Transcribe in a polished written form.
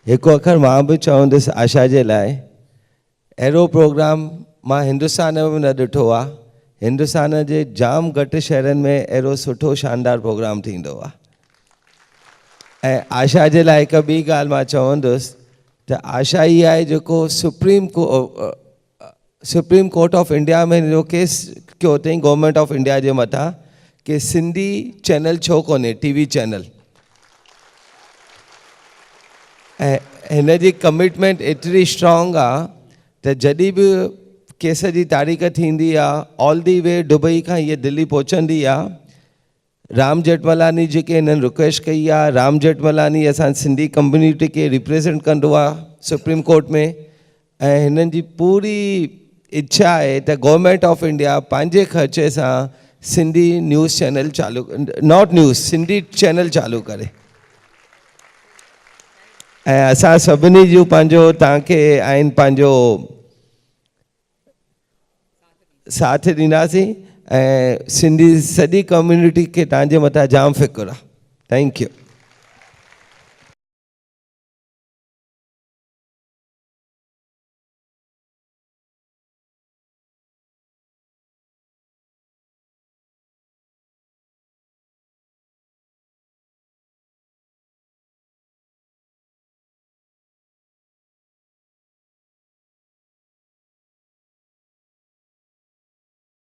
एक अखर मां भी चवंदुसि आशा जे लाइ अहिड़ो प्रोग्राम मां हिंदुस्तान में न ॾिठो आहे। हिंदुस्तान जे जाम घटि शहरनि में अहिड़ो सुठो शानदार प्रोग्राम थींदो आहे। ऐं आशा जे लाइ हिकु ॿी ॻाल्हि मां चवंदुसि त आशा ई आहे जेको सुप्रीम कोर्ट ऑफ इंडिया में जो केस कयो अथई गवर्नमेंट ऑफ इंडिया जे मथां कि सिंधी चैनल छो कोन्हे टीवी चैनल। ऐं हिन जी कमिटमेंट एतिरी स्ट्रॉन्ग आहे त जॾहिं बि केस जी तारीख़ थींदी आहे ऑल दी वे दुबई खां हीअ दिल्ली पहुचंदी आहे। राम जेठमलानी जेके हिननि रिक्वेस्ट कई आहे, राम जेठमलानी असां सिंधी कम्युनिटी खे रिप्रेज़ेंट कंदो आहे सुप्रीम कोर्ट में। ऐं हिननि जी पूरी इच्छा आहे त गवर्नमेंट ऑफ इंडिया पंहिंजे ख़र्चे सां सिंधी न्यूज़ चैनल चालू, नॉट न्यूज़, सिंधी चैनल चालू करे। ऐं असां सभिनी जूं पंहिंजो तव्हांखे आहिनि पंहिंजो साथ ॾींदासीं ऐं सिंधी सॼी कम्युनिटी खे तव्हांजे मथां जाम फ़िक्रु आहे। Thank U.